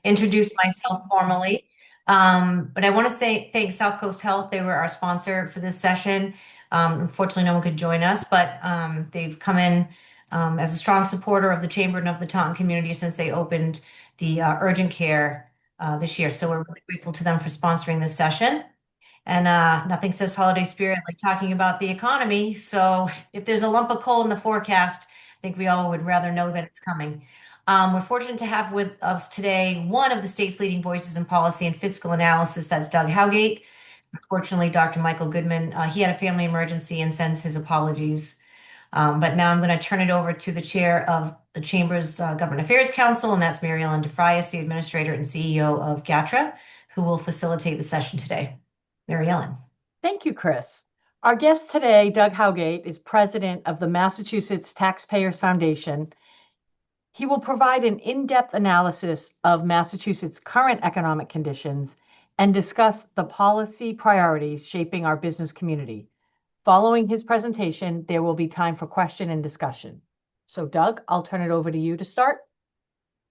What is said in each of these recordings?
introduce myself formally. But I want to say thank South Coast Health. They were our sponsor for this session. Unfortunately, no one could join us, but they've come in as a strong supporter of the Chamber and of the Taunton community since they opened the urgent care this year. So we're really grateful to them for sponsoring this session. And nothing says holiday spirit like talking about the economy. So if there's a lump of coal in the forecast, I think we all would rather know that it's coming. We're fortunate to have with us today one of the state's leading voices in policy and fiscal analysis. That's Doug Howgate. Unfortunately, Dr. Michael Goodman, he had a family emergency and sends his apologies. But now I'm going to turn it over to the chair of the Chamber's Government Affairs Council, and that's Mary Ellen DeFrias, the administrator and CEO of GATRA, who will facilitate the session today. Mary Ellen. Thank you, Chris. Our guest today, Doug Howgate, is president of the Massachusetts Taxpayers Foundation. He will provide an in-depth analysis of Massachusetts' current economic conditions and discuss the policy priorities shaping our business community. Following his presentation, there will be time for question and discussion. So, Doug, I'll turn it over to you to start.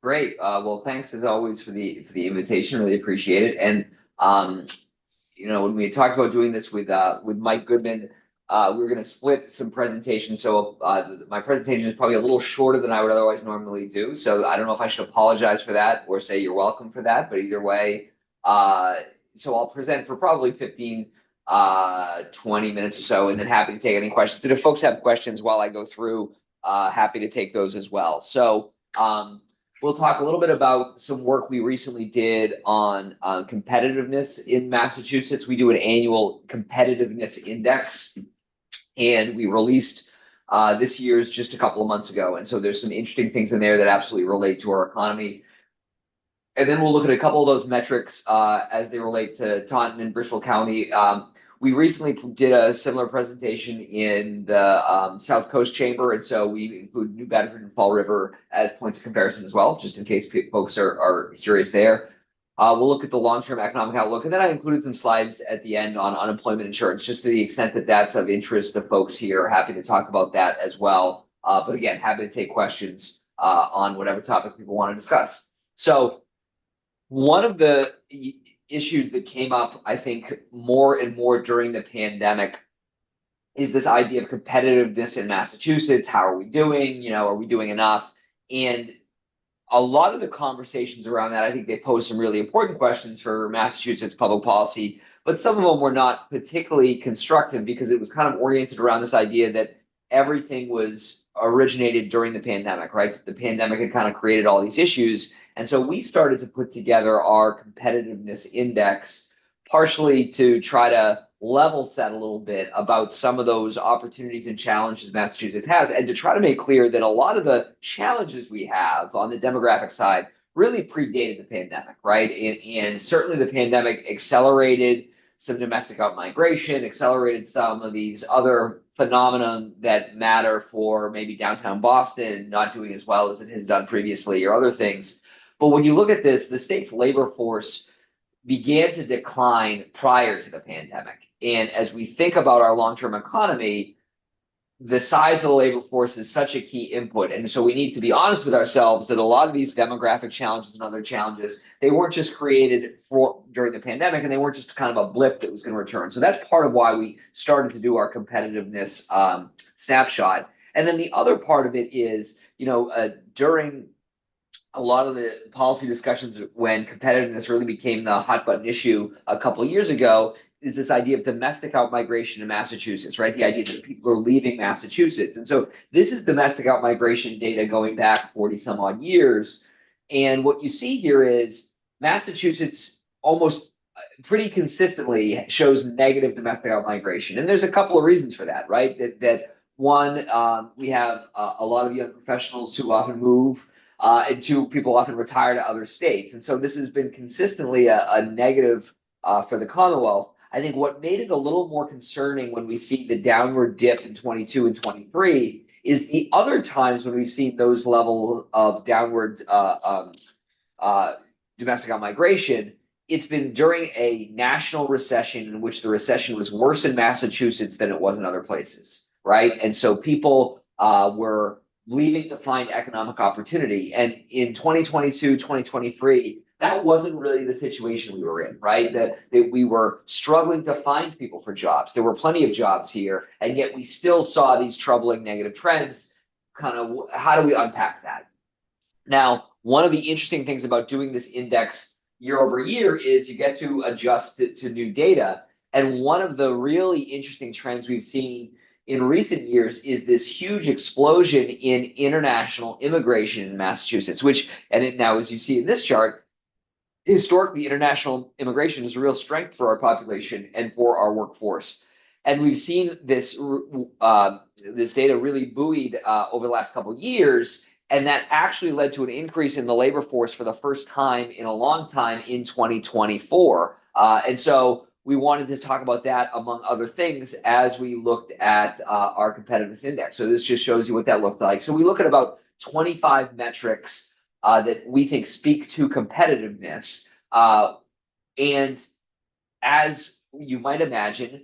Great. Well, thanks as always for the invitation. Really appreciate it. And when we talked about doing this with Mike Goodman, we were going to split some presentations. So my presentation is probably a little shorter than I would otherwise normally do. So I don't know if I should apologize for that or say you're welcome for that. But either way, so I'll present for probably 15, 20 minutes or so, and then happy to take any questions. And if folks have questions while I go through, happy to take those as well. So we'll talk a little bit about some work we recently did on competitiveness in Massachusetts. We do an annual competitiveness index, and we released this year's just a couple of months ago. And so there's some interesting things in there that absolutely relate to our economy. And then we'll look at a couple of those metrics as they relate to Taunton and Bristol County. We recently did a similar presentation in the South Coast Chamber, and so we include New Bedford and Fall River as points of comparison as well, just in case folks are curious there. We'll look at the long-term economic outlook, and then I included some slides at the end on unemployment insurance, just to the extent that that's of interest to folks here. Happy to talk about that as well. But again, happy to take questions on whatever topic people want to discuss. So one of the issues that came up, I think, more and more during the pandemic is this idea of competitiveness in Massachusetts. How are we doing? Are we doing enough? And a lot of the conversations around that, I think they pose some really important questions for Massachusetts public policy, but some of them were not particularly constructive because it was kind of oriented around this idea that everything was originated during the pandemic, right? The pandemic had kind of created all these issues. And so we started to put together our competitiveness index, partially to try to level set a little bit about some of those opportunities and challenges Massachusetts has, and to try to make clear that a lot of the challenges we have on the demographic side really predated the pandemic, right? And certainly the pandemic accelerated some domestic outmigration, accelerated some of these other phenomena that matter for maybe downtown Boston not doing as well as it has done previously or other things. But when you look at this, the state's labor force began to decline prior to the pandemic. And as we think about our long-term economy, the size of the labor force is such a key input. And so we need to be honest with ourselves that a lot of these demographic challenges and other challenges, they weren't just created during the pandemic, and they weren't just kind of a blip that was going to return. So that's part of why we started to do our competitiveness snapshot. And then the other part of it is, during a lot of the policy discussions when competitiveness really became the hot button issue a couple of years ago, is this idea of domestic outmigration in Massachusetts, right? The idea that people are leaving Massachusetts. And so this is domestic outmigration data going back 40 some odd years. And what you see here is Massachusetts almost pretty consistently shows negative domestic outmigration. And there's a couple of reasons for that, right? That one, we have a lot of young professionals who often move, and two, people often retire to other states. And so this has been consistently a negative for the Commonwealth. I think what made it a little more concerning when we see the downward dip in 22 and 23 is the other times when we've seen those levels of downward domestic outmigration, it's been during a national recession in which the recession was worse in Massachusetts than it was in other places, right? And so people were leaving to find economic opportunity. And in 2022, 2023, that wasn't really the situation we were in, right? That we were struggling to find people for jobs. There were plenty of jobs here, and yet we still saw these troubling negative trends. Kind of, how do we unpack that? Now, one of the interesting things about doing this index year over year is you get to adjust to new data. And one of the really interesting trends we've seen in recent years is this huge explosion in international immigration in Massachusetts, which, now as you see in this chart, historically, international immigration is a real strength for our population and for our workforce. And we've seen this data really buoyed over the last couple of years, and that actually led to an increase in the labor force for the first time in a long time in 2024. And so we wanted to talk about that, among other things, as we looked at our competitiveness index. So this just shows you what that looked like. So we look at about 25 metrics that we think speak to competitiveness. And as you might imagine,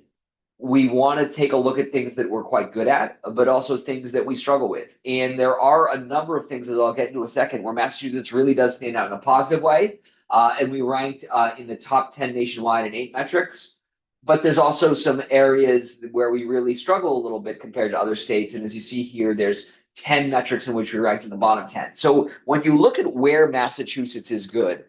we want to take a look at things that we're quite good at, but also things that we struggle with. And there are a number of things, as I'll get into a second, where Massachusetts really does stand out in a positive way. And we ranked in the top 10 nationwide in 8 metrics. But there's also some areas where we really struggle a little bit compared to other states. And as you see here, there's 10 metrics in which we ranked in the bottom 10. So when you look at where Massachusetts is good,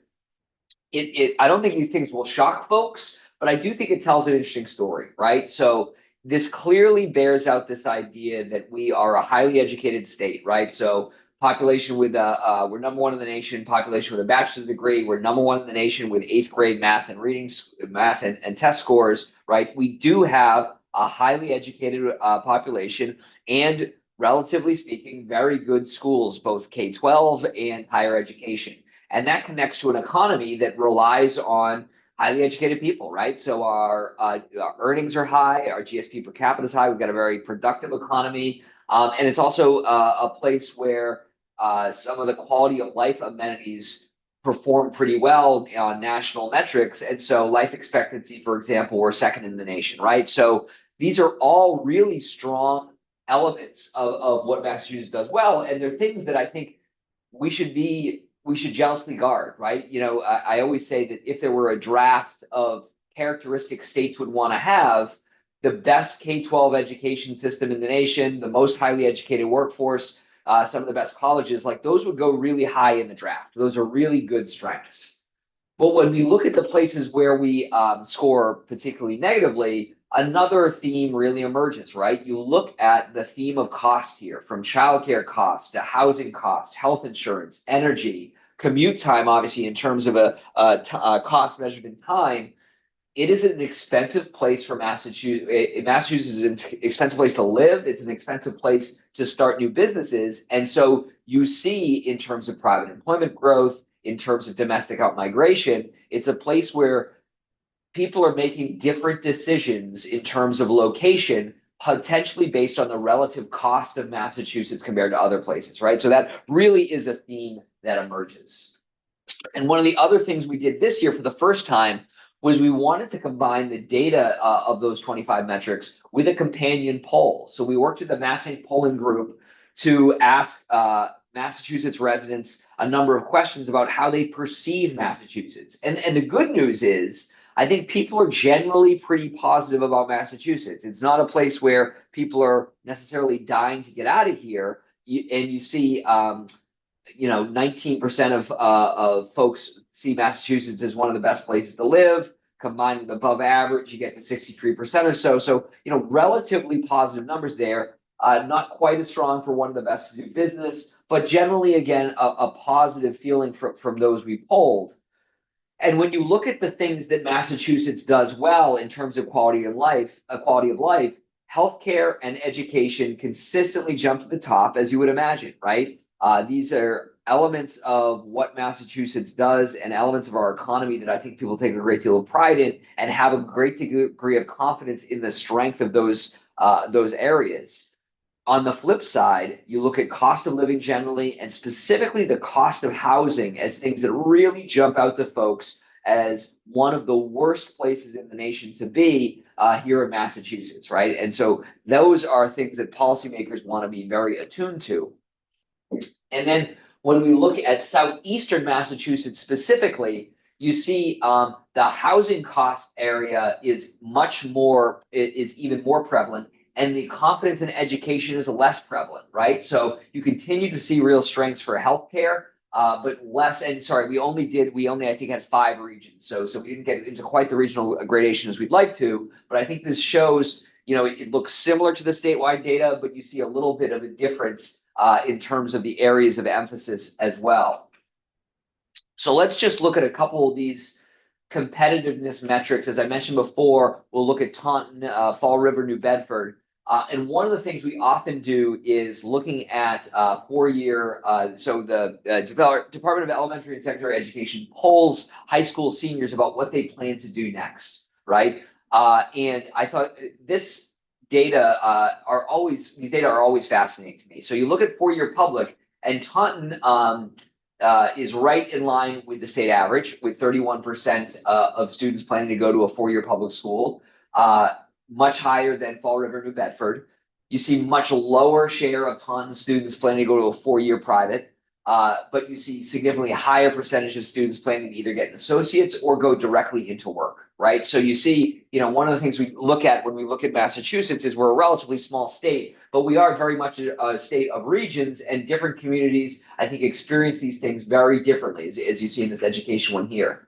I don't think these things will shock folks, but I do think it tells an interesting story, right? So this clearly bears out this idea that we are a highly educated state, right? So population with we're number one in the nation, population with a bachelor's degree, we're number one in the nation with 8th grade math and reading, math and test scores, right? We do have a highly educated population and, relatively speaking, very good schools, both K-12 and higher education. And that connects to an economy that relies on highly educated people, right? So our earnings are high, our GSP per capita is high, we've got a very productive economy, and it's also a place where some of the quality of life amenities perform pretty well on national metrics. And so life expectancy, for example, we're second in the nation, right? So these are all really strong elements of what Massachusetts does well, and they're things that I think we should jealously guard, right? I always say that if there were a draft of characteristics states would want to have, the best K-12 education system in the nation, the most highly educated workforce, some of the best colleges, like those would go really high in the draft. Those are really good strengths. But when we look at the places where we score particularly negatively, another theme really emerges, right? You look at the theme of cost here, from childcare costs to housing costs, health insurance, energy, commute time, obviously, in terms of a cost measured in time. It is an expensive place for Massachusetts. Massachusetts is an expensive place to live. It's an expensive place to start new businesses. And so you see, in terms of private employment growth, in terms of domestic outmigration, it's a place where people are making different decisions in terms of location, potentially based on the relative cost of Massachusetts compared to other places, right? So that really is a theme that emerges. And one of the other things we did this year for the first time was we wanted to combine the data of those 25 metrics with a companion poll. So we worked with the MassInc polling group to ask Massachusetts residents a number of questions about how they perceive Massachusetts. And the good news is, I think people are generally pretty positive about Massachusetts. It's not a place where people are necessarily dying to get out of here. And you see, 19% of folks see Massachusetts as one of the best places to live. Combined with above average, you get to 63% or so. So, relatively positive numbers there. Not quite as strong for one of the best to do business, but generally, again, a positive feeling from those we polled. And when you look at the things that Massachusetts does well in terms of quality of life, healthcare and education consistently jump to the top, as you would imagine, right? These are elements of what Massachusetts does and elements of our economy that I think people take a great deal of pride in and have a great degree of confidence in the strength of those areas. On the flip side, you look at cost of living generally, and specifically the cost of housing as things that really jump out to folks as one of the worst places in the nation to be here in Massachusetts, right? And so those are things that policymakers want to be very attuned to. And then When we look at southeastern Massachusetts specifically, you see the housing cost area is even more prevalent, and the confidence in education is less prevalent, right? So you continue to see real strengths for healthcare, but less. And sorry, we only I think had 5 regions, so we didn't get into quite the regional gradation as we'd like to. But I think this shows, it looks similar to the statewide data, but you see a little bit of a difference in terms of the areas of emphasis as well. So let's just look at a couple of these competitiveness metrics. As I mentioned before, we'll look at Taunton, Fall River, New Bedford. And one of the things we often do is looking at 4-year, so the Department of Elementary and Secondary Education polls high school seniors about what they plan to do next, right? And I thought these data are always fascinating to me. So you look at 4-year public, and Taunton is right in line with the state average, with 31% of students planning to go to a 4-year public school, much higher than Fall River, New Bedford. You see much lower share of Taunton students planning to go to a 4-year private, but you see significantly higher percentage of students planning to either get an associate's or go directly into work, right? So you see, one of the things we look at when we look at Massachusetts is we're a relatively small state, but we are very much a state of regions, and different communities, I think, experience these things very differently, as you see in this education one here.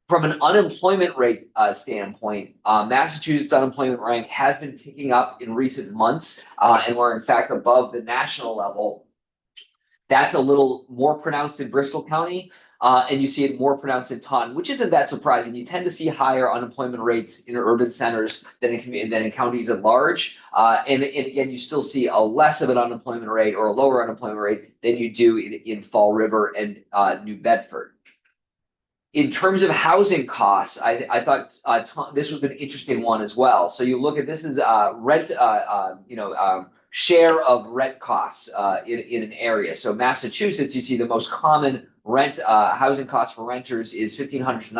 From an unemployment rate standpoint, Massachusetts unemployment rank has been ticking up in recent months, and we're in fact above the national level. That's a little more pronounced in Bristol County, and you see it more pronounced in Taunton, which isn't that surprising. You tend to see higher unemployment rates in urban centers than in counties at large. And again, you still see a less of an unemployment rate or a lower unemployment rate than you do in Fall River and New Bedford. In terms of housing costs, I thought this was an interesting one as well. So you look at this as rent, share of rent costs in an area. So Massachusetts, you see the most common housing cost for renters is $1,500 to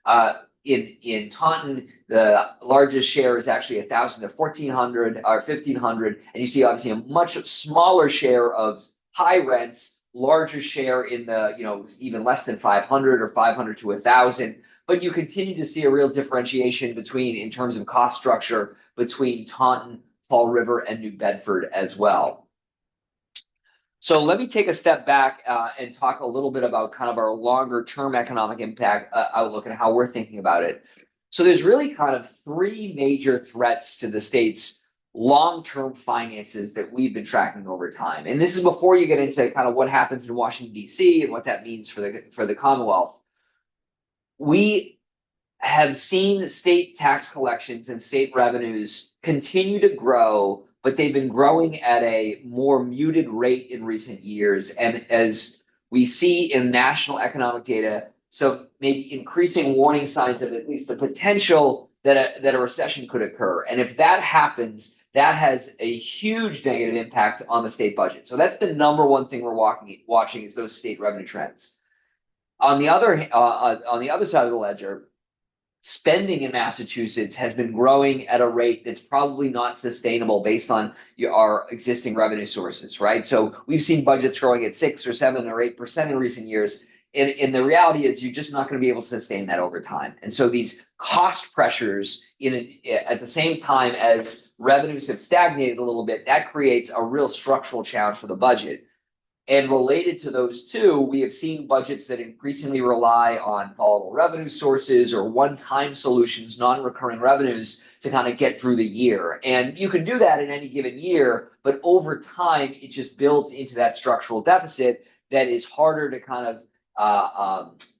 $1,900. In Taunton, the largest share is actually $1,000 to $1,400 or $1,500, and you see obviously a much smaller share of high rents, larger share in the even less than 500 or 500 to 1,000. But you continue to see a real differentiation in terms of cost structure between Taunton, Fall River, and New Bedford as well. So let me take a step back and talk a little bit about kind of our longer term economic impact outlook and how we're thinking about it. So there's really kind of 3 major threats to the state's long-term finances that we've been tracking over time. And this is before you get into kind of what happens in Washington, D.C. and what that means for the Commonwealth. We have seen state tax collections and state revenues continue to grow, but they've been growing at a more muted rate in recent years. And as we see in national economic data, so maybe increasing warning signs of at least the potential that a recession could occur. And if that happens, that has a huge negative impact on the state budget. So that's the number one thing we're watching is those state revenue trends. On the other side of the ledger, spending in Massachusetts has been growing at a rate that's probably not sustainable based on our existing revenue sources, right? So we've seen budgets growing at 6 or 7 or 8% in recent years. And the reality is you're just not going to be able to sustain that over time. And so these cost pressures at the same time as revenues have stagnated a little bit, that creates a real structural challenge for the budget. And related to those two, we have seen budgets that increasingly rely on volatile revenue sources or one-time solutions, non-recurring revenues to kind of get through the year. And you can do that in any given year, but over time, it just builds into that structural deficit that is harder to kind of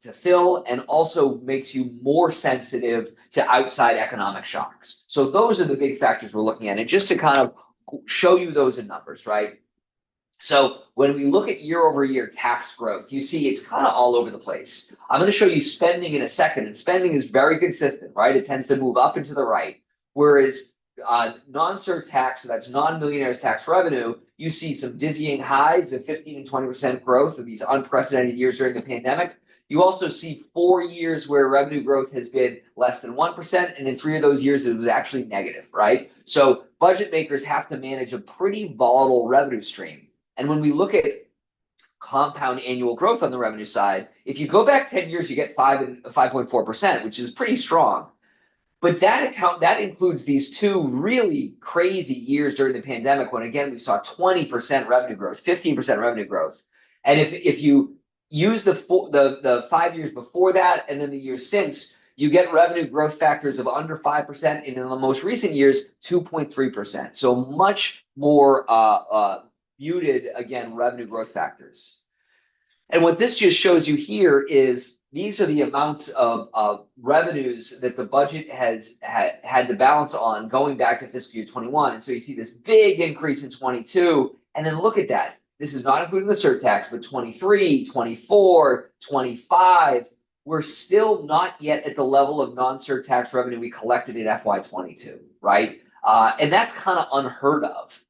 to fill, and also makes you more sensitive to outside economic shocks. So those are the big factors we're looking at. And just to kind of show you those in numbers, right? So when we look at year over year tax growth, you see it's kind of all over the place. I'm going to show you spending in a second, and spending is very consistent, right? It tends to move up and to the right. Whereas non-cert tax, so that's non-millionaires tax revenue, you see some dizzying highs of 15 and 20% growth of these unprecedented years during the pandemic. You also see 4 years where revenue growth has been less than 1%, and in 3 of those years it was actually negative, right? So budget makers have to manage a pretty volatile revenue stream. And when we look at compound annual growth on the revenue side. If you go back 10 years, you get 5.4%, which is pretty strong. But that includes these two really crazy years during the pandemic when, again, we saw 20% revenue growth, 15% revenue growth. And if you use the 5 years before that and then the years since, you get revenue growth factors of under 5%, and in the most recent years, 2.3%. So much more muted, again, revenue growth factors. And what this just shows you here is these are the amounts of revenues that the budget has had to balance on going back to fiscal year 21. And so you see this big increase in 22. And then look at that. This is not including the surtax, but 23, 24, 25. We're still not yet at the level of non-surtax revenue we collected in FY22, right? And that's kind of unheard of.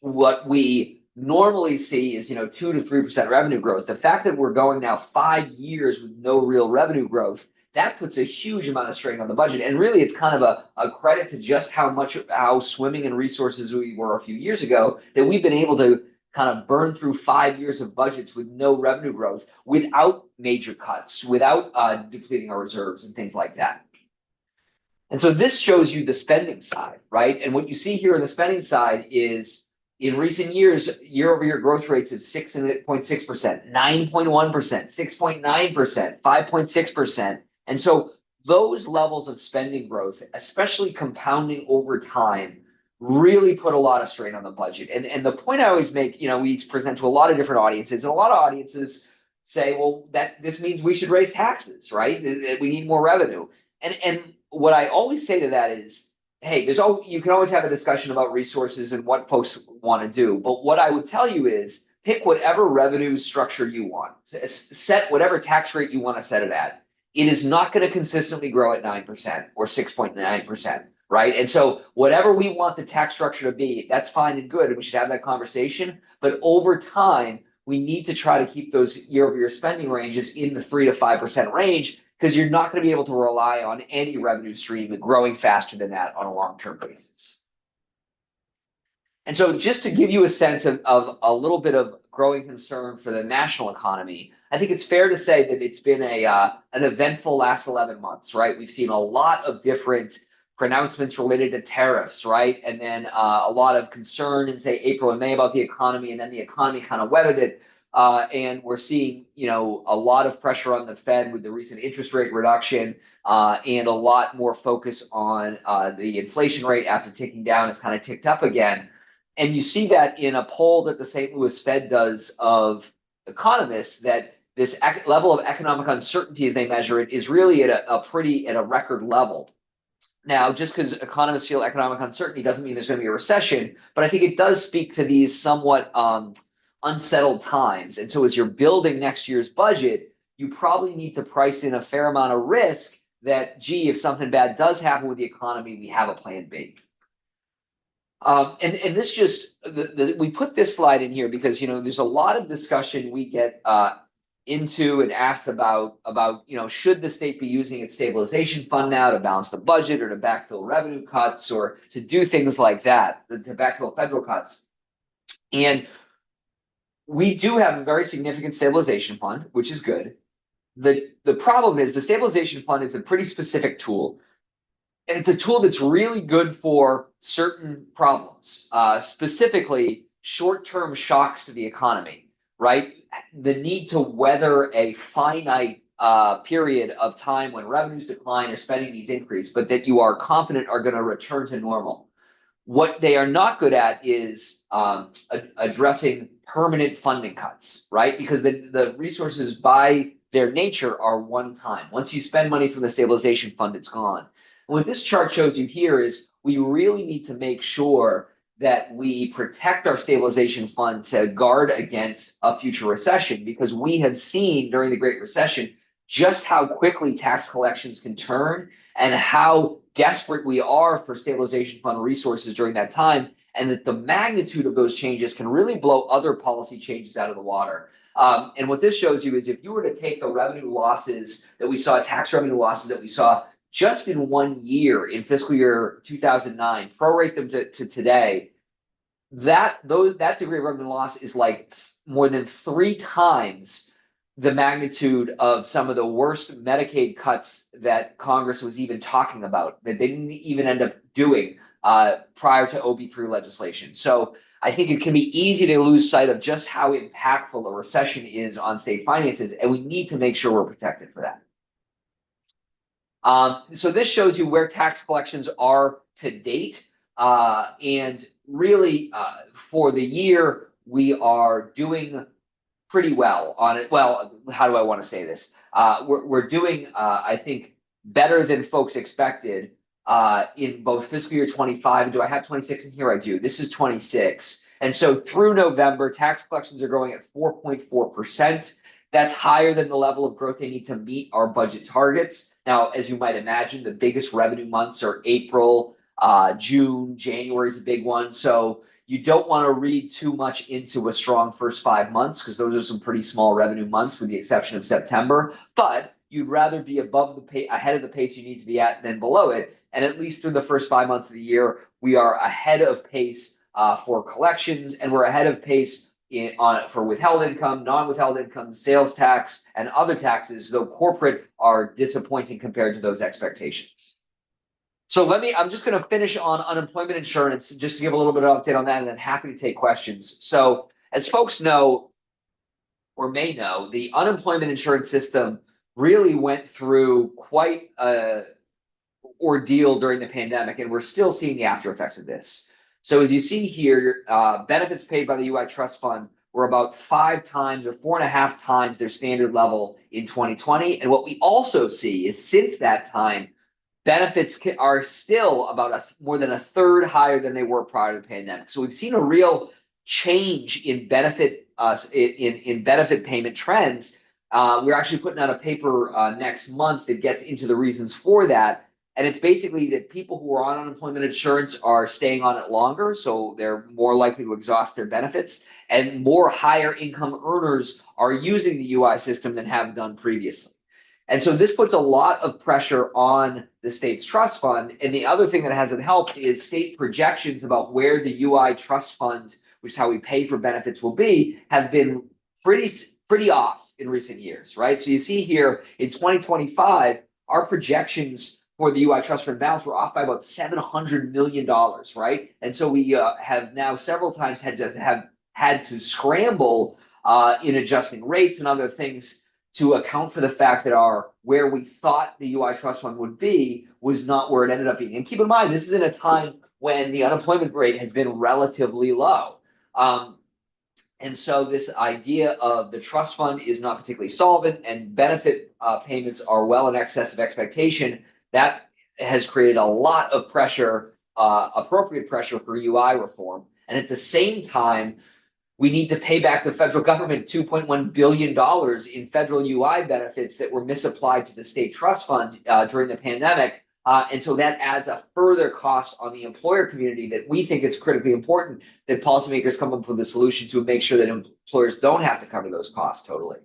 What we normally see is 2 to 3% revenue growth. The fact that we're going now 5 years with no real revenue growth, that puts a huge amount of strain on the budget. And really, it's kind of a credit to just how swimming in resources we were a few years ago that we've been able to kind of burn through 5 years of budgets with no revenue growth, without major cuts, without depleting our reserves and things like that. And so this shows you the spending side, right? And what you see here on the spending side is, in recent years, year-over-year growth rates of 6.6%, 9.1%, 6.9%, 5.6%. And so those levels of spending growth, especially compounding over time, really put a lot of strain on the budget. And the point I always make, we present to a lot of different audiences, and a lot of audiences say, well, this means we should raise taxes, right? We need more revenue. And what I always say to that is, hey, you can always have a discussion about resources and what folks want to do. But what I would tell you is pick whatever revenue structure you want. Set whatever tax rate you want to set it at. It is not going to consistently grow at 9% or 6.9%, right? And so whatever we want the tax structure to be, that's fine and good, and we should have that conversation. But over time, we need to try to keep those year-over-year spending ranges in the 3 to 5% range, because you're not going to be able to rely on any revenue stream growing faster than that on a long-term basis. And so just to give you a sense of a little bit of growing concern for the national economy, I think it's fair to say that it's been an eventful last 11 months, right? We've seen a lot of different pronouncements related to tariffs, right? And then a lot of concern in, say, April and May about the economy, and then the economy kind of weathered it. And we're seeing, a lot of pressure on the Fed with the recent interest rate reduction, and a lot more focus on the inflation rate after ticking down. It's kind of ticked up again. And you see that in a poll that the St. Louis Fed does of economists, that this level of economic uncertainty, as they measure it, is really at a record level. Now, just because economists feel economic uncertainty doesn't mean there's going to be a recession, but I think it does speak to these somewhat unsettled times. And so as you're building next year's budget, you probably need to price in a fair amount of risk that, if something bad does happen with the economy, we have a plan B. And this just, we put this slide in here because, there's a lot of discussion we get into and asked about, should the state be using its stabilization fund now to balance the budget, or to backfill revenue cuts, or to do things like that, to backfill federal cuts. And we do have a very significant stabilization fund, which is good. The problem is the stabilization fund is a pretty specific tool. And it's a tool that's really good for certain problems, specifically short-term shocks to the economy, right? The need to weather a finite period of time when revenues decline or spending needs increase, but that you are confident are going to return to normal. What they are not good at is addressing permanent funding cuts, right? Because the resources by their nature are one time. Once you spend money from the stabilization fund, it's gone. And what this chart shows you here is we really need to make sure that we protect our stabilization fund to guard against a future recession, because we have seen during the Great Recession just how quickly tax collections can turn and how desperate we are for stabilization fund resources during that time, and that the magnitude of those changes can really blow other policy changes out of the water. And what this shows you is if you were to take the revenue losses that we saw, tax revenue losses that we saw just in 1 year in fiscal year 2009, prorate them to today, that degree of revenue loss is like more than 3 times the magnitude of some of the worst Medicaid cuts that Congress was even talking about, that they didn't even end up doing prior to OB3 legislation. So I think it can be easy to lose sight of just how impactful a recession is on state finances, and we need to make sure we're protected for that. So this shows you where tax collections are to date. And really, for the year, we are doing pretty well on it. Well, how do I want to say this? We're doing, I think, better than folks expected in both fiscal year 25. And do I have 26 in here? I do. This is 26. And so through November, tax collections are growing at 4.4%. That's higher than the level of growth they need to meet our budget targets. Now, as you might imagine, the biggest revenue months are April, June, January is a big one. So you don't want to read too much into a strong first 5 months because those are some pretty small revenue months with the exception of September. But you'd rather be ahead of the pace you need to be at than below it. And at least through the first 5 months of the year, we are ahead of pace for collections, and we're ahead of pace for withheld income, non-withheld income, sales tax, and other taxes, though corporate are disappointing compared to those expectations. So I'm just going to finish on unemployment insurance, just to give a little bit of update on that, and then happy to take questions. So as folks know, or may know, the unemployment insurance system really went through quite an ordeal during the pandemic, and we're still seeing the after effects of this. So as you see here, benefits paid by the UI Trust Fund were about 5 times or 4.5 times their standard level in 2020. And what we also see is since that time, benefits are still about more than a third higher than they were prior to the pandemic. So we've seen a real change in benefit payment trends. We're actually putting out a paper next month that gets into the reasons for that. And it's basically that people who are on unemployment insurance are staying on it longer, so they're more likely to exhaust their benefits, and more higher income earners are using the UI system than have done previously. And so this puts a lot of pressure on the state's trust fund. And the other thing that hasn't helped is state projections about where the UI trust fund, which is how we pay for benefits, will be, have been pretty off in recent years, right? So you see here in 2025, our projections for the UI trust fund balance were off by about $700 million, right? And so we have now several times had to scramble in adjusting rates and other things to account for the fact that where we thought the UI trust fund would be was not where it ended up being. And keep in mind, this is in a time when the unemployment rate has been relatively low. And so this idea of the trust fund is not particularly solvent, and benefit payments are well in excess of expectation. That has created a lot of pressure, appropriate pressure for UI reform. And at the same time, we need to pay back the federal government $2.1 billion in federal UI benefits that were misapplied to the state trust fund during the pandemic. And so that adds a further cost on the employer community that we think it's critically important that policymakers come up with a solution to make sure that employers don't have to cover those costs totally.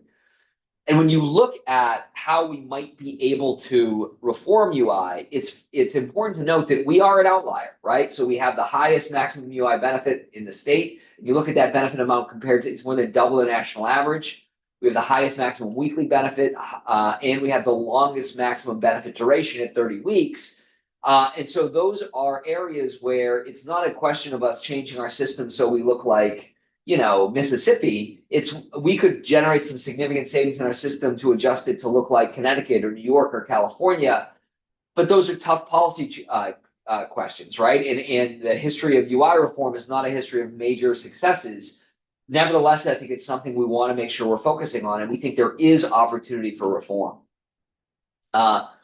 And when you look at how we might be able to reform UI, it's important to note that we are an outlier, right? So we have the highest maximum UI benefit in the state. You look at that benefit amount compared to, it's more than double the national average. We have the highest maximum weekly benefit, and we have the longest maximum benefit duration at 30 weeks. And so those are areas where it's not a question of us changing our system so we look like, Mississippi. We could generate some significant savings in our system to adjust it to look like Connecticut or New York or California. But those are tough policy questions, right? And the history of UI reform is not a history of major successes. Nevertheless, I think it's something we want to make sure we're focusing on, and we think there is opportunity for reform.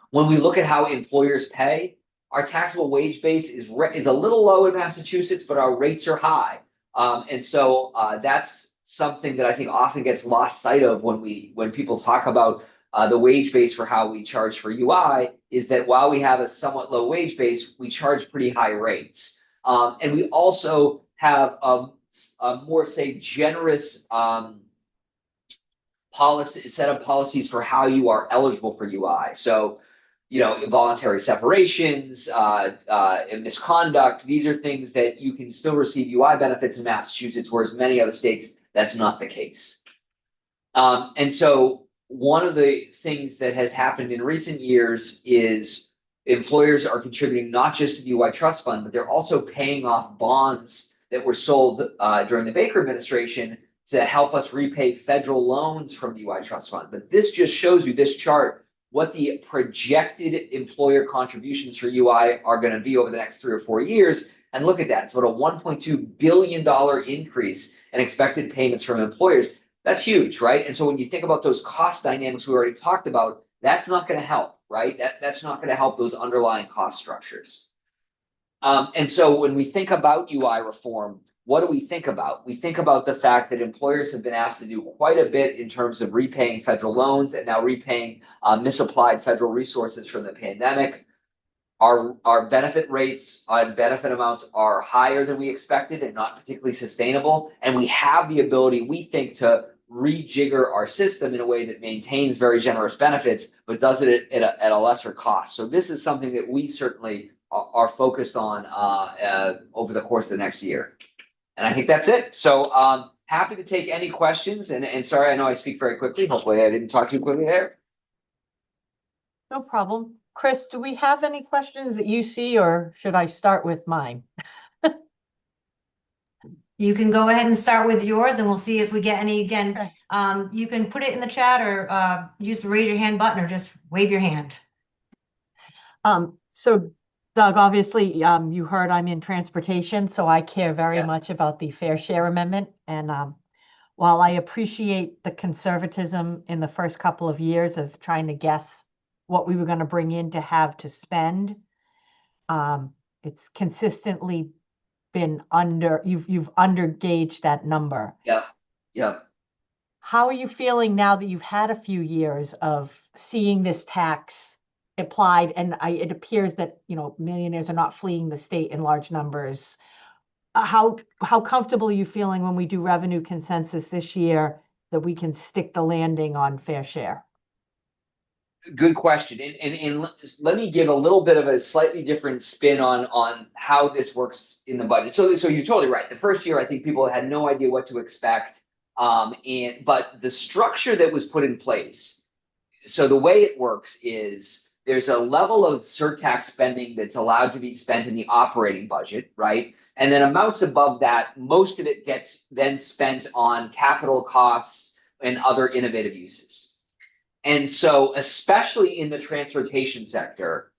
When we look at how employers pay, our taxable wage base is a little low in Massachusetts, but our rates are high. And so that's something that I think often gets lost sight of when people talk about the wage base for how we charge for UI, is that while we have a somewhat low wage base, we charge pretty high rates. And we also have a more, say, generous set of policies for how you are eligible for UI. So involuntary separations, and misconduct. These are things that you can still receive UI benefits in Massachusetts, whereas many other states, that's not the case. And so one of the things that has happened in recent years is employers are contributing not just to the UI trust fund, but they're also paying off bonds that were sold during the Baker administration to help us repay federal loans from the UI trust fund. But this just shows you, this chart, what the projected employer contributions for UI are going to be over the next 3 or 4 years. And look at that. It's about a $1.2 billion increase in expected payments from employers. That's huge, right? And so when you think about those cost dynamics we already talked about, that's not going to help, right? That's not going to help those underlying cost structures. And so when we think about UI reform, what do we think about? We think about the fact that employers have been asked to do quite a bit in terms of repaying federal loans and now repaying misapplied federal resources from the pandemic. Our benefit rates on benefit amounts are higher than we expected and not particularly sustainable. And we have the ability, we think, to rejigger our system in a way that maintains very generous benefits, but does it at a lesser cost. So this is something that we certainly are focused on over the course of the next year. And I think that's it. So happy to take any questions. And sorry, I know I speak very quickly. Hopefully I didn't talk too quickly there. No problem. Chris, do we have any questions that you see, or should I start with mine? You can go ahead and start with yours, and we'll see if we get any. Again, Okay. you can put it in the chat or use the raise your hand button or just wave your hand. So Doug, obviously, you heard I'm in transportation, so I care very much about the Fair Share Amendment. And while I appreciate the conservatism in the first couple of years of trying to guess what we were going to bring in to have to spend, it's consistently been you've undergauged that number. Yeah. How are you feeling now that you've had a few years of seeing this tax applied, and it appears that millionaires are not fleeing the state in large numbers? How comfortable are you feeling when we do revenue consensus this year that we can stick the landing on fair share? Good question. And let me give a little bit of a slightly different spin on how this works in the budget. So you're totally right. The first year, I think people had no idea what to expect. But the structure that was put in place, so the way it works is there's a level of surtax spending that's allowed to be spent in the operating budget, right? And then amounts above that, most of it gets then spent on capital costs and other innovative uses. And so, especially in the transportation sector,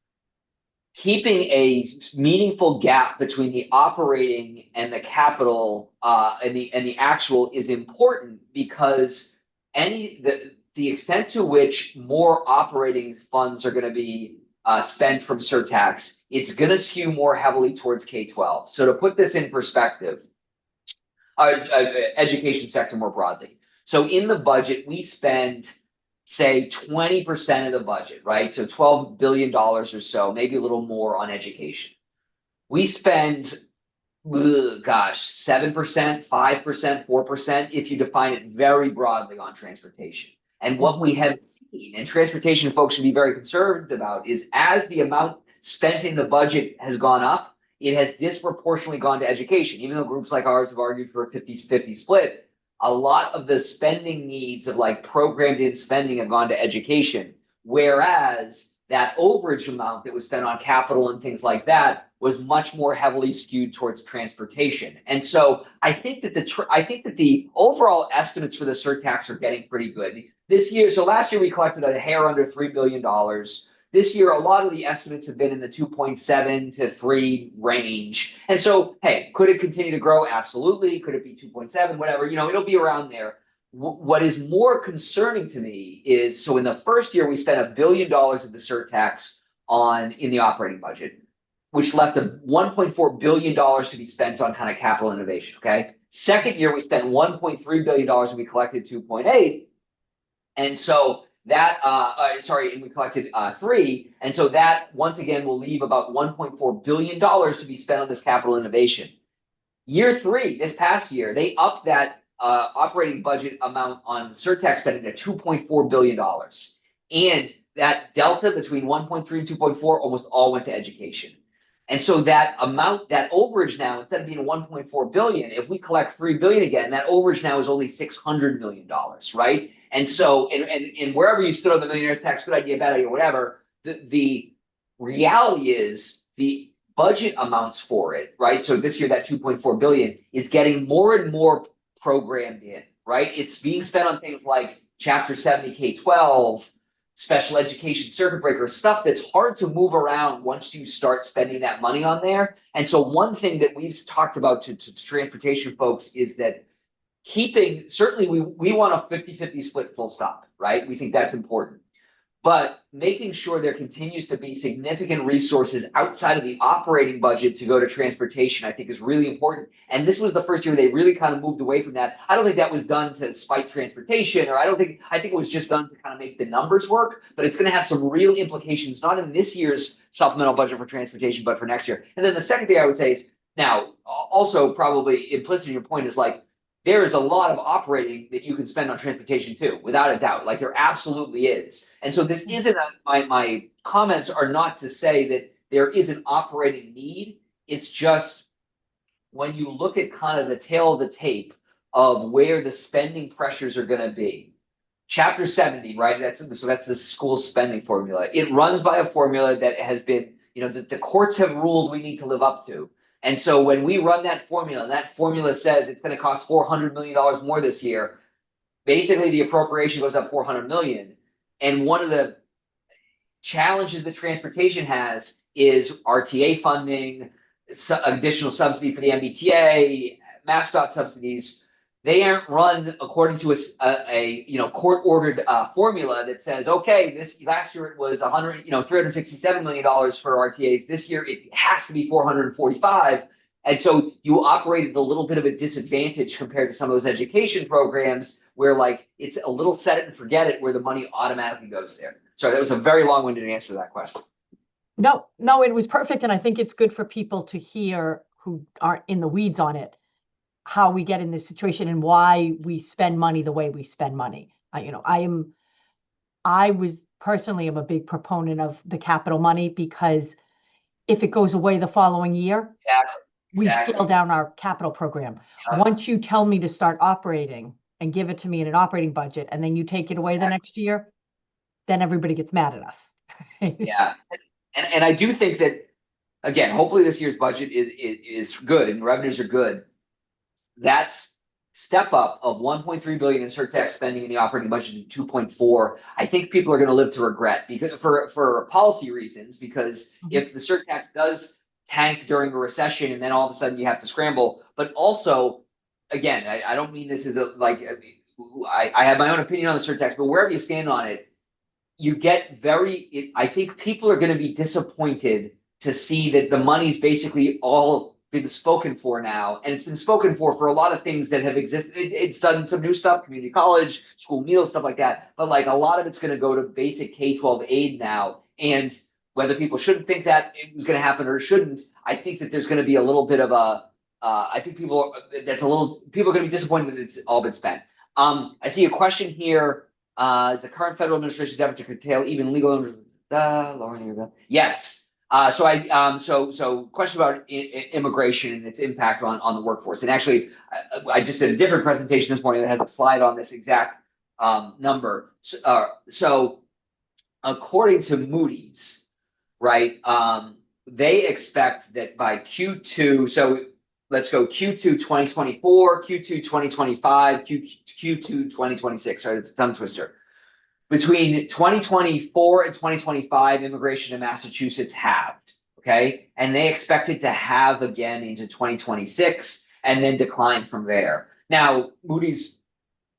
keeping a meaningful gap between the operating and the capital and the actual is important, because the extent to which more operating funds are going to be spent from surtax, it's going to skew more heavily towards K-12. So to put this in perspective, education sector more broadly. So in the budget, we spend, say, 20% of the budget, right? So $12 billion or so, maybe a little more on education. We spend, 7%, 5%, 4%, if you define it very broadly, on transportation. And what we have seen, and transportation folks should be very concerned about, is as the amount spent in the budget has gone up, it has disproportionately gone to education. Even though groups like ours have argued for a 50-50 split, a lot of the spending needs of programmed in spending have gone to education, whereas that overage amount that was spent on capital and things like that was much more heavily skewed towards transportation. And so I think that the overall estimates for the surtax are getting pretty good this year. So last year we collected a hair under $3 billion. This year, a lot of the estimates have been in the 2.7 to 3 range. And so, hey, could it continue to grow? Absolutely. Could it be 2.7? Whatever, it'll be around there. What is more concerning to me is, so in the first year, we spent $1 billion of the surtax in the operating budget, which left $1.4 billion to be spent on kind of capital innovation, okay? Second year, we spent $1.3 billion and we collected 2.8. And so that, and we collected 3. And so that, once again, will leave about $1.4 billion to be spent on this capital innovation. Year 3, this past year, they upped that operating budget amount on surtax spending to $2.4 billion. And that delta between 1.3 and 2.4 almost all went to education. And so that amount, that overage now, instead of being 1.4 billion, if we collect 3 billion again, that overage now is only $600 million, right? And so, and wherever you stood on the millionaire's tax, good idea, bad idea, whatever, the reality is the budget amounts for it, right? So this year, that 2.4 billion is getting more and more programmed in, right? It's being spent on things like Chapter 70 K-12, special education circuit breaker, stuff that's hard to move around once you start spending that money on there. And so one thing that we've talked about to transportation folks is that certainly we want a 50-50 split, full stop, right? We think that's important. But making sure there continues to be significant resources outside of the operating budget to go to transportation, I think, is really important. And this was the first year they really kind of moved away from that. I don't think that was done to spite transportation, or I think it was just done to kind of make the numbers work. But it's going to have some real implications, not in this year's supplemental budget for transportation, but for next year. And then the second thing I would say is, now, also probably implicit in your point is like, there is a lot of operating that you can spend on transportation too, without a doubt. Like there absolutely is. And so this isn't my comments are not to say that there is an operating need. It's just when you look at kind of the tail of the tape of where the spending pressures are going to be. Chapter 70, right? So that's the school spending formula. It runs by a formula that has been, that the courts have ruled we need to live up to. And so when we run that formula says it's going to cost $400 million more this year, basically the appropriation goes up $400 million. And one of the challenges that transportation has is RTA funding, additional subsidy for the MBTA, MassDOT subsidies. They aren't run according to a court-ordered formula that says, okay, this last year it was $367 million for RTAs. This year it has to be 445. And so you operate at a little bit of a disadvantage compared to some of those education programs where like it's a little set it and forget it, where the money automatically goes there. Sorry, that was a very long-winded answer to that question. No, it was perfect. And I think it's good for people to hear who aren't in the weeds on it, how we get in this situation and why we spend money the way we spend money. I was personally am a big proponent of the capital money, because if it goes away the following year, we scale down our capital program. Once you tell me to start operating and give it to me in an operating budget, and then you take it away the next year, then everybody gets mad at us. Yeah. And I do think that, again, hopefully this year's budget is good and revenues are good. That step up of 1.3 billion in surtax spending in the operating budget to 2.4, I think people are going to live to regret, because for policy reasons, because if the surtax does tank during a recession and then all of a sudden you have to scramble, but also, again, I don't mean this as I have my own opinion on the surtax, but wherever you stand on it, you get I think people are going to be disappointed to see that the money's basically all been spoken for now, and it's been spoken for a lot of things that have existed. It's done some new stuff, community college, school meals, stuff like that, but like a lot of it's going to go to basic K-12 aid now. And whether people shouldn't think that it was going to happen or shouldn't, I think that there's going to be a little bit of I think people are going to be disappointed that it's all been spent. I see a question here. Is the current federal administration's effort to curtail even legal yes. So question about immigration and its impact on the workforce. And actually, I just did a different presentation this morning that has a slide on this exact number. So according to Moody's, right, they expect that by Q2, so let's go Q2 2024, Q2 2025, Q2 2026. Sorry, that's a tongue twister. Between 2024 and 2025, immigration in Massachusetts halved, okay? And they expect it to halve again into 2026 and then decline from there. Now, Moody's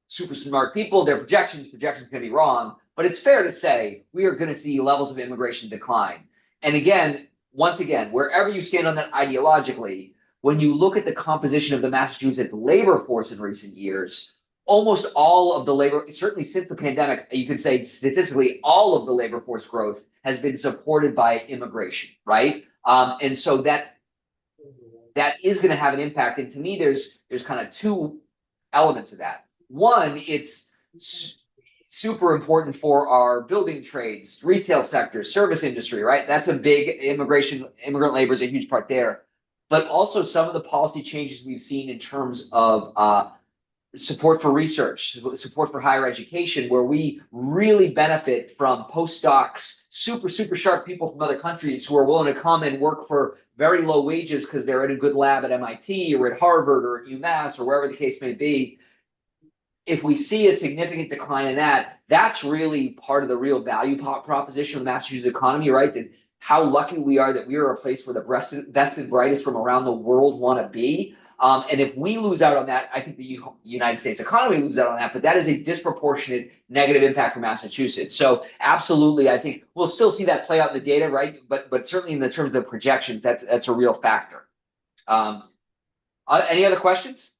super smart people, their projections going to be wrong, but it's fair to say we are going to see levels of immigration decline. And again, once again, wherever you stand on that ideologically, when you look at the composition of the Massachusetts labor force in recent years, almost all of the labor, certainly since the pandemic, you could say statistically, all of the labor force growth has been supported by immigration, right? And so that is going to have an impact. And to me, there's kind of two elements of that. One, it's super important for our building trades, retail sector, service industry, right? That's a big immigrant labor is a huge part there. But also some of the policy changes we've seen in terms of support for research, support for higher education, where we really benefit from postdocs, super, super sharp people from other countries who are willing to come and work for very low wages because they're in a good lab at MIT or at Harvard or at UMass or wherever the case may be. If we see a significant decline in that, that's really part of the real value proposition of the Massachusetts economy, right? That how lucky we are that we are a place where the best and brightest from around the world want to be. And if we lose out on that, I think the United States economy loses out on that, but that is a disproportionate negative impact for Massachusetts. So absolutely, I think we'll still see that play out in the data, right? But certainly in the terms of the projections, that's a real factor. Any other questions?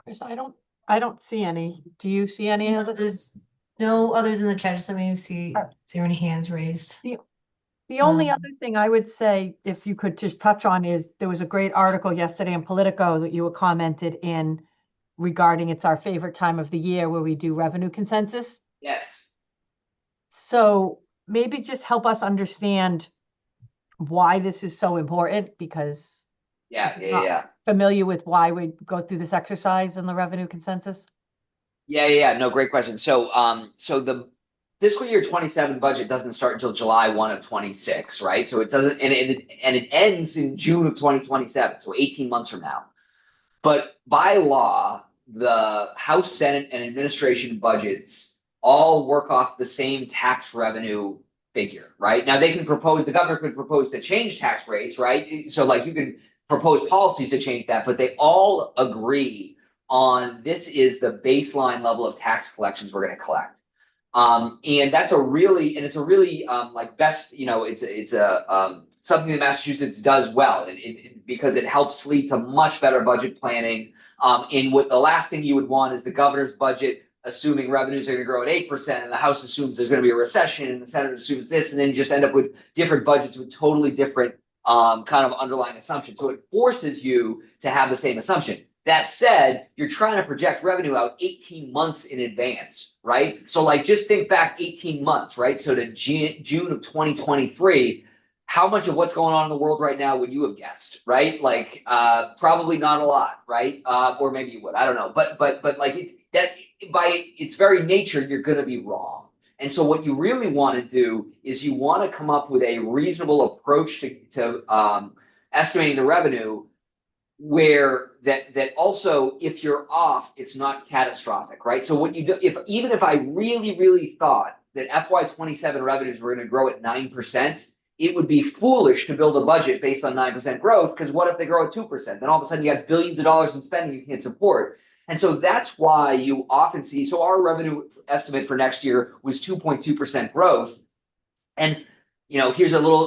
Chris, I don't see any. Do you see any other? There's no others in the chat. Just let me see if there are any hands raised. The only other thing I would say, if you could just touch on, is there was a great article yesterday in Politico that you were commented in regarding it's our favorite time of the year where we do revenue consensus. Yes. So maybe just help us understand why this is so important, because Yeah. familiar with why we go through this exercise in the revenue consensus? Yeah. No, great question. So the fiscal year 27 budget doesn't start until July 1 of 26, right? So it doesn't, and it ends in June of 2027, so 18 months from now. But by law, the House, Senate, and administration budgets all work off the same tax revenue figure, right? Now the governor could propose to change tax rates, right? So like you can propose policies to change that, but they all agree on this is the baseline level of tax collections we're going to collect. And it's a really like best, it's something that Massachusetts does well because it helps lead to much better budget planning. And what the last thing you would want is the governor's budget assuming revenues are going to grow at 8%, and the House assumes there's going to be a recession, and the Senate assumes this, and then you just end up with different budgets with totally different kind of underlying assumptions. So it forces you to have the same assumption. That said, you're trying to project revenue out 18 months in advance, right? So like just think back 18 months, right? So to June of 2023, how much of what's going on in the world right now would you have guessed, right? Like probably not a lot, right? Or maybe you would, I don't know. But like by its very nature, you're going to be wrong. And so what you really want to do is you want to come up with a reasonable approach to estimating the revenue where that also, if you're off, it's not catastrophic, right? So what you do, even if I really thought that FY27 revenues were going to grow at 9%, it would be foolish to build a budget based on 9% growth, because what if they grow at 2%? Then all of a sudden you have billions of dollars in spending you can't support. And so that's why you often see, so our revenue estimate for next year was 2.2% growth. And here's a little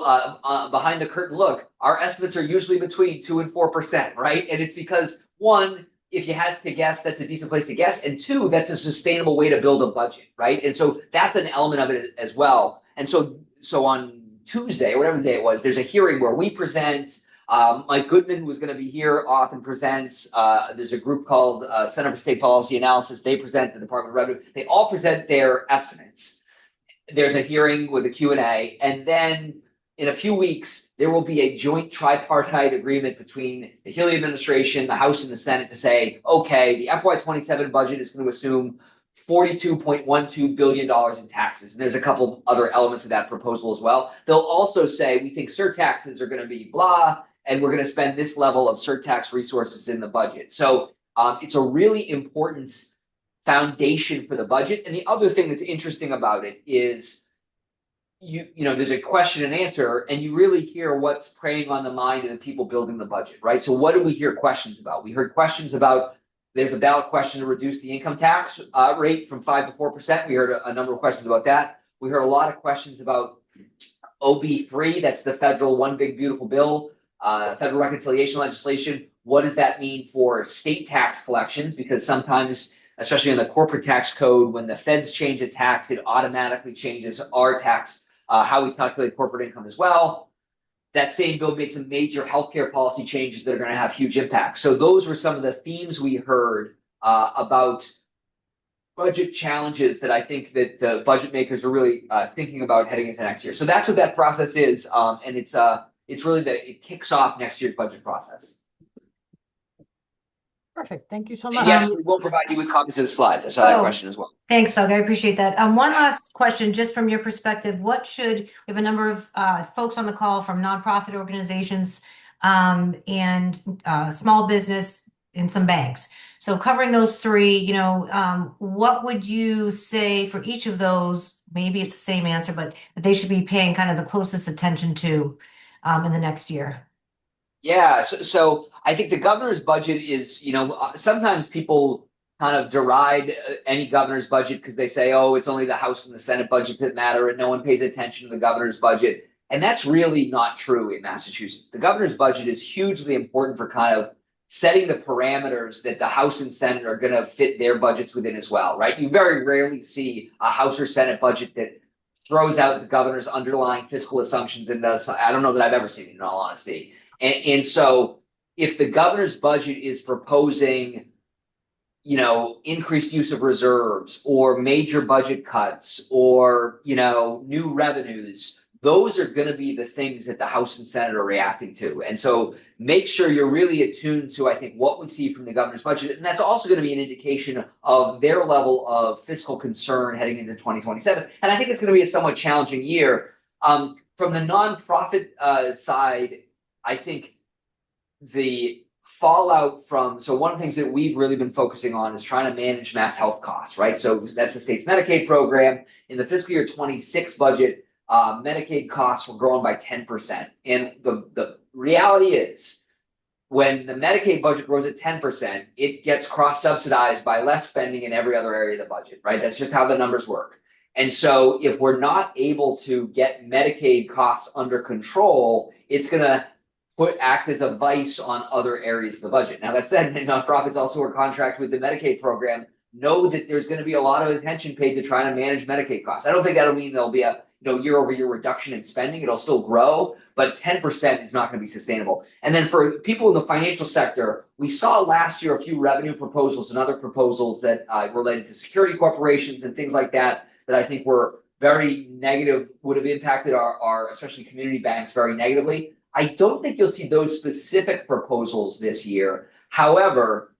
behind the curtain look. Our estimates are usually between 2 and 4%, right? And it's because, one, if you had to guess, that's a decent place to guess. And two, that's a sustainable way to build a budget, right? And so that's an element of it as well. And so on Tuesday, or whatever the day it was, there's a hearing where we present. Mike Goodman was going to be here, often presents. There's a group called Center for State Policy Analysis. They present, the Department of Revenue. They all present their estimates. There's a hearing with a Q&A, and then in a few weeks, there will be a joint tripartite agreement between the Healy administration, the House, and the Senate to say, okay, the FY27 budget is going to assume $42.12 billion in taxes. And there's a couple other elements of that proposal as well. They'll also say, we think surtaxes are going to be blah, and we're going to spend this level of surtax resources in the budget. So it's a really important foundation for the budget. And the other thing that's interesting about it is there's a question and answer, and you really hear what's preying on the mind of the people building the budget, right? So what do we hear questions about? We heard questions about, there's a ballot question to reduce the income tax rate from 5 to 4%. We heard a number of questions about that. We heard a lot of questions about OB3, that's the federal One Big Beautiful Bill, federal reconciliation legislation. What does that mean for state tax collections? Because sometimes, especially in the corporate tax code, when the feds change a tax, it automatically changes our tax, how we calculate corporate income as well. That same bill made some major healthcare policy changes that are going to have huge impacts. So those were some of the themes we heard about budget challenges that I think that the budget makers are really thinking about heading into next year. So that's what that process is, and it's really that it kicks off next year's budget process. Perfect. Thank you so And much. yes, we will provide you with copies of the slides. I saw that question as well. Thanks, Doug. I appreciate that. One last question, just from your perspective, we have a number of folks on the call from nonprofit organizations and small business and some banks. So covering those three, what would you say for each of those? Maybe it's the same answer, but that they should be paying kind of the closest attention to in the next year. Yeah, so I think the governor's budget is, sometimes people kind of deride any governor's budget because they say, oh, it's only the House and the Senate budget that matter and no one pays attention to the governor's budget. And that's really not true in Massachusetts. The governor's budget is hugely important for kind of setting the parameters that the House and Senate are going to fit their budgets within as well, right? You very rarely see a House or Senate budget that throws out the governor's underlying fiscal assumptions and does. I don't know that I've ever seen it, in all honesty. And so if the governor's budget is proposing, increased use of reserves or major budget cuts or, new revenues, those are going to be the things that the House and Senate are reacting to. And so make sure you're really attuned to, I think, what we see from the governor's budget. And that's also going to be an indication of their level of fiscal concern heading into 2027. And I think it's going to be a somewhat challenging year. From the nonprofit side, I think the fallout so one of the things that we've really been focusing on is trying to manage mass health costs, right? So that's the state's Medicaid program. In the fiscal year 26 budget, Medicaid costs were growing by 10%. And the reality is, when the Medicaid budget grows at 10%, it gets cross-subsidized by less spending in every other area of the budget, right? That's just how the numbers work. And so if we're not able to get Medicaid costs under control, it's going to act as a vice on other areas of the budget. Now, that said, nonprofits also are contracted with the Medicaid program, know that there's going to be a lot of attention paid to trying to manage Medicaid costs. I don't think that'll mean there'll be a year-over-year reduction in spending. It'll still grow, but 10% is not going to be sustainable. And then for people in the financial sector, we saw last year a few revenue proposals and other proposals that related to security corporations and things like that I think were very negative, would have impacted our especially community banks very negatively. I don't think you'll see those specific proposals this year. However,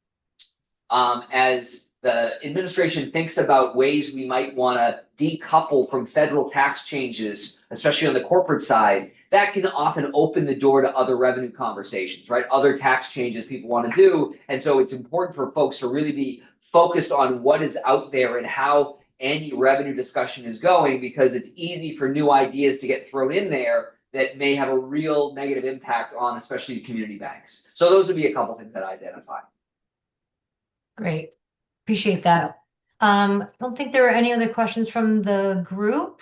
as the administration thinks about ways we might want to decouple from federal tax changes, especially on the corporate side, that can often open the door to other revenue conversations, right? Other tax changes people want to do. And so it's important for folks to really be focused on what is out there and how any revenue discussion is going, because it's easy for new ideas to get thrown in there that may have a real negative impact on especially community banks. So those would be a couple things that I identify. Great. Appreciate that. I don't think there are any other questions from the group.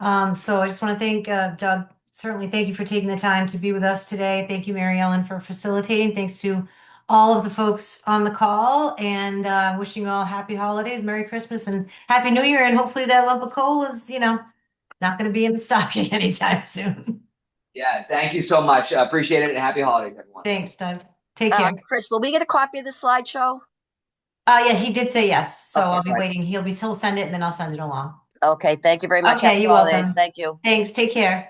So I just want to thank Doug. Certainly thank you for taking the time to be with us today. Thank you, Mary Ellen, for facilitating. Thanks to all of the folks on the call, and wishing you all happy holidays, Merry Christmas, and Happy New Year. And hopefully that lump of coal is, not going to be in the stocking anytime soon. Yeah, thank you so much. Appreciate it, and happy holidays, everyone. Thanks, Doug. Take care. Chris, will we get a copy of the slideshow? Yeah, he did say yes. So Okay, I'll be great. waiting. He'll send it, and then I'll send it along. Okay, thank you very much. Okay, Happy you're holidays. welcome. Thank you. Thanks. Take care.